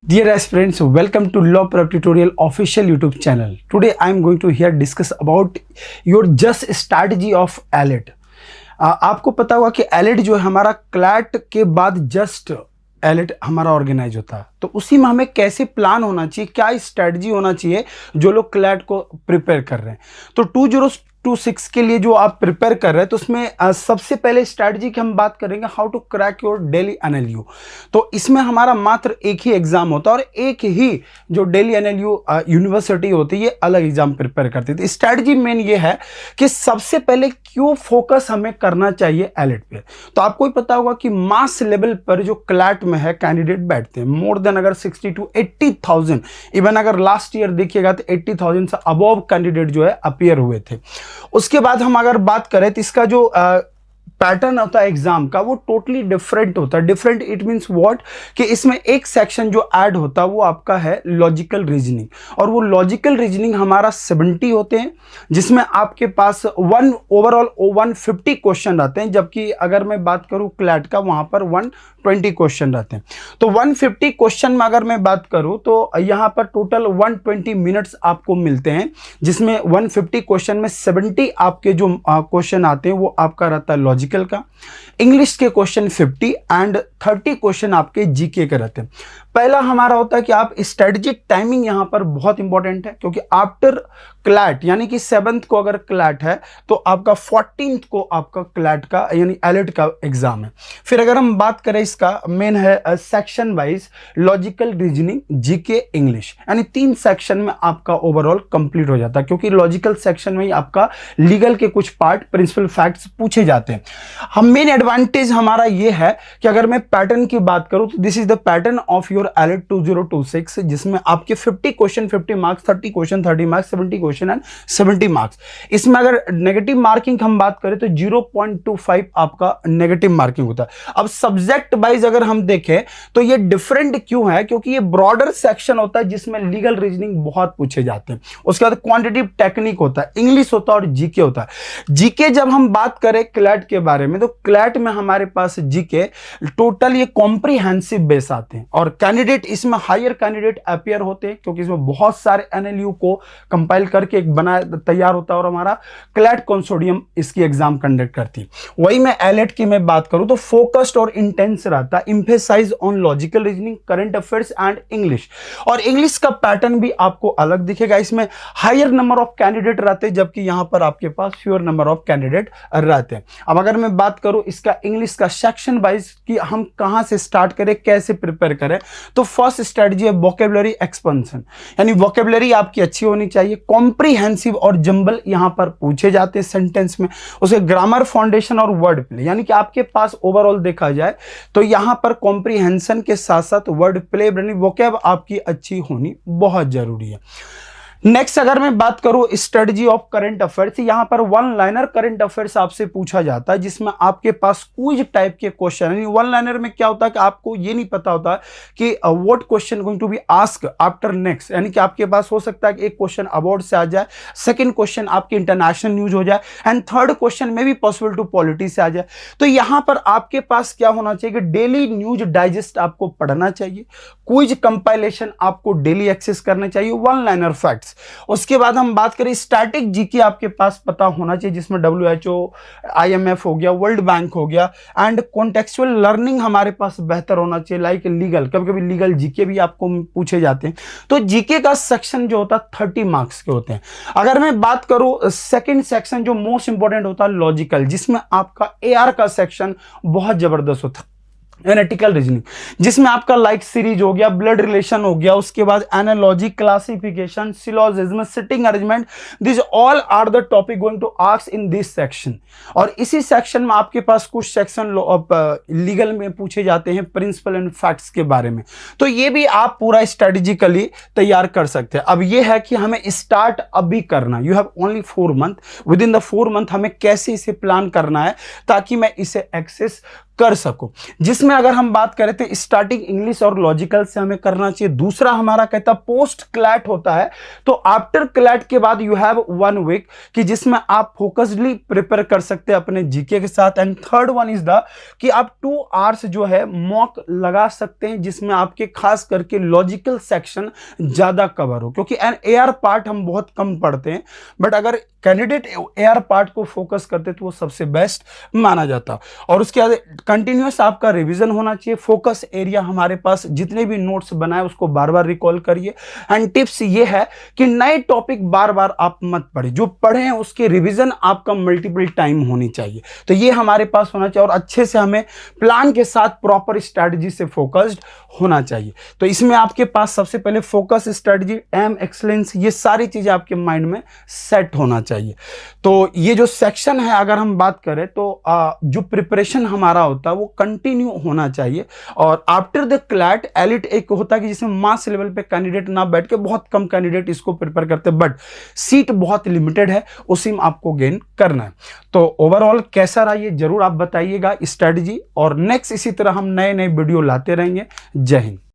Dear aspirants, welcome to Law Prep Tutorial official YouTube channel. Today I am going to here discuss about your just strategy of ALET. आपको पता होगा कि ALET जो है हमारा CLAT के बाद जस्ट ALET हमारा ऑर्गेनाइज होता है, तो उसी में हमें कैसे प्लान होना चाहिए, क्या स्ट्रेटजी होना चाहिए जो लोग क्लैट को प्रिपेयर कर रहे हैं। तो 2026 के लिए जो आप प्रिपेयर कर रहे हैं तो उसमें सबसे पहले स्ट्रैटेजी की हम बात करेंगे, how to crack your daily NLU. तो इसमें हमारा मात्र एक ही एग्जाम होता है और एक ही जो डेली एनएलयू यूनिवर्सिटी होती है ये अलग एग्जाम प्रिपेयर करती है। स्ट्रैटेजी मेन ये है कि सबसे पहले क्यों फोकस हमें करना चाहिए एलेट पे। तो आपको ही पता होगा कि मास लेवल पर जो क्लैट में है कैंडिडेट बैठते हैं मोर देन अगर 60 to 80,000, इवन अगर लास्ट ईयर देखिएगा तो 80,000 से अबव कैंडिडेट जो है अपीयर हुए थे। उसके बाद हम अगर बात करें तो इसका जो पैटर्न होता है एग्जाम का वो टोटली डिफरेंट होता है। डिफरेंट इट मींस व्हाट कि इसमें एक सेक्शन जो ऐड होता है वो आपका है लॉजिकल रीजनिंग, और वो लॉजिकल रीजनिंग हमारा 70 होते हैं, जिसमें आपके पास ओवरऑल 150 क्वेश्चन रहते हैं, जबकि अगर मैं बात करूं क्लैट का वहां पर 120 क्वेश्चन रहते हैं। तो 150 क्वेश्चन में अगर मैं बात करूं तो यहां पर टोटल 120 मिनट्स आपको मिलते हैं, जिसमें 150 क्वेश्चन में 70 आपके जो क्वेश्चन आते हैं वो आपका रहता है लॉजिकल का, इंग्लिश के क्वेश्चन 50 एंड 30 क्वेश्चन आपके जीके के रहते हैं। पहला हमारा होता है कि आप स्ट्रेटेजिक टाइमिंग यहां पर बहुत इंपॉर्टेंट है, क्योंकि आफ्टर क्लैट यानी कि 7th को अगर क्लैट है तो आपका 14th को आपका क्लैट का यानी एलेट का एग्जाम है। फिर अगर हम बात करें इसका मेन है section wise logical reasoning GK English, यानी 3 सेक्शन में आपका ओवरऑल कंप्लीट हो जाता है, क्योंकि लॉजिकल सेक्शन में ही आपका लीगल के कुछ पार्ट प्रिंसिपल फैक्ट्स पूछे जाते हैं। हम मेन एडवांटेज हमारा ये है कि अगर मैं पैटर्न की बात करूं तो this is the pattern of your AILET 2026, जिसमें आपके 50 question 50 marks, 30 question 30 marks, 70 question and 70 marks. इसमें अगर नेगेटिव मार्किंग हम बात करें तो 0.25 आपका नेगेटिव मार्किंग होता है। अब सब्जेक्ट वाइज अगर हम देखें तो ये डिफरेंट क्यों है, क्योंकि ये ब्रॉडर सेक्शन होता है जिसमें लीगल रीजनिंग बहुत पूछे जाते हैं। उसके बाद क्वांटिटेटिव टेक्निक होता है, इंग्लिश होता है और जीके होता है। जीके जब हम बात करें क्लैट के बारे में तो क्लैट में हमारे पास जीके टोटल ये कॉम्प्रिहेंसिव बेस आते हैं, और कैंडिडेट इसमें हायर कैंडिडेट अपीयर होते हैं, क्योंकि इसमें बहुत सारे एनएलयू को कंपाइल करके एक बना तैयार होता है और हमारा क्लैट कंसोर्टियम इसकी एग्जाम कंडक्ट करती है। वही मैं एलेट की मैं बात करूं तो फोकस्ड और इंटेंस रहता है, emphasize on logical reasoning, current affairs and English. और इंग्लिश का पैटर्न भी आपको अलग दिखेगा, इसमें हायर नंबर ऑफ कैंडिडेट रहते हैं, जबकि यहां पर आपके पास फ्यूअर नंबर ऑफ कैंडिडेट रहते हैं। अब अगर मैं बात करूं इसका इंग्लिश का सेक्शन वाइज कि हम कहां से स्टार्ट करें, कैसे प्रिपेयर करें, तो फर्स्ट स्ट्रेटजी है वोकेबुलरी एक्सपेंशन, यानी वोकेबुलरी आपकी अच्छी होनी चाहिए। कॉम्प्रिहेंसिव और जंबल यहां पर पूछे जाते हैं सेंटेंस में। उसे ग्रामर फाउंडेशन और वर्ड प्ले, यानी कि आपके पास ओवरऑल देखा जाए तो यहां पर कॉम्प्रिहेंशन के साथ साथ वर्ड प्ले यानी वोकैब आपकी अच्छी होनी बहुत जरूरी है। नेक्स्ट अगर मैं बात करूं स्ट्रेटजी ऑफ करंट अफेयर्स, यहां पर वन लाइनर करंट अफेयर्स आपसे पूछा जाता है, जिसमें आपके पास क्विज टाइप के क्वेश्चन, यानी वन लाइनर में क्या होता है कि आपको ये नहीं पता होता कि what question going to be ask after next, यानी कि आपके पास हो सकता है कि एक क्वेश्चन अवार्ड से आ जाए, सेकंड क्वेश्चन आपके इंटरनेशनल न्यूज हो जाए एंड थर्ड क्वेश्चन में भी पॉसिबल टू पॉलिटी से आ जाए। तो यहां पर आपके पास क्या होना चाहिए कि डेली न्यूज डाइजेस्ट आपको पढ़ना चाहिए, क्विज कंपाइलेशन आपको डेली एक्सेस करना चाहिए, वन लाइनर फैक्ट्स। उसके बाद हम बात करें स्टैटिक जीके आपके पास पता होना चाहिए, जिसमें WHO, IMF हो गया, वर्ल्ड बैंक हो गया, एंड कॉन्टेक्चुअल लर्निंग हमारे पास बेहतर होना चाहिए, लाइक लीगल, कभी कभी लीगल जीके भी आपको पूछे जाते हैं। तो जीके का सेक्शन जो होता है 30 मार्क्स के होते हैं। अगर मैं बात करूं सेकंड सेक्शन जो मोस्ट इंपॉर्टेंट होता है लॉजिकल, जिसमें आपका AR का सेक्शन बहुत जबरदस्त होता है, एनालिटिकल रीजनिंग, जिसमें आपका लाइक सीरीज हो गया, ब्लड रिलेशन हो गया, उसके बाद analogy, classification, syllogism, sitting arrangement, this all are the topic going to ask in this section. और इसी सेक्शन में आपके पास कुछ सेक्शन लीगल में पूछे जाते हैं प्रिंसिपल एंड फैक्ट्स के बारे में, तो ये भी आप पूरा स्ट्रेटेजिकली तैयार कर सकते हैं। अब ये है कि हमें स्टार्ट अभी करना, you have only 4 month, with in the 4 month हमें कैसे इसे प्लान करना है ताकि मैं इसे एक्सेस कर सको। जिसमें अगर हम बात करें तो स्टार्टिंग इंग्लिश और लॉजिकल से हमें करना चाहिए। दूसरा हमारा कहता है पोस्ट क्लैट होता है, तो आफ्टर क्लैट के बाद यू हैव 1 वीक कि जिसमें आप फोकस्डली प्रिपेयर कर सकते हैं अपने जीके के साथ। And third one is the कि आप 2 आवर्स जो है मॉक लगा सकते हैं, जिसमें आपके खास करके लॉजिकल सेक्शन ज्यादा कवर हो, क्योंकि एन एआर पार्ट हम बहुत कम पढ़ते हैं, बट अगर कैंडिडेट एआर पार्ट को फोकस करते तो वो सबसे बेस्ट माना जाता। और उसके बाद कंटिन्यूअस आपका रिवीजन होना चाहिए। फोकस एरिया हमारे पास जितने भी नोट्स बनाए उसको बार बार रिकॉल करिए। एंड टिप्स ये है कि नए टॉपिक बार बार आप मत पढ़िए, जो पढ़े हैं उसके रिवीजन आपका मल्टीपल टाइम होनी चाहिए। तो ये हमारे पास होना चाहिए और अच्छे से हमें प्लान के साथ प्रॉपर स्ट्रैटेजी से फोकस्ड होना चाहिए। तो इसमें आपके पास सबसे पहले फोकस, स्ट्रैटेजी, एम, एक्सलेंस, ये सारी चीजें आपके माइंड में सेट होना चाहिए। तो ये जो सेक्शन है अगर हम बात करें तो जो प्रिपरेशन हमारा होता है वो कंटिन्यू होना चाहिए। और आफ्टर द क्लैट एलिट एक होता है कि जिसमें मास लेवल पे कैंडिडेट ना बैठ के, बहुत कम कैंडिडेट इसको प्रिपेयर करते हैं, बट सीट बहुत लिमिटेड है, उसी में आपको गेन करना है। तो ओवरऑल कैसा रहा ये जरूर आप बताइएगा स्ट्रेटजी, और नेक्स्ट इसी तरह हम नए नए वीडियो लाते रहेंगे। जय हिंद।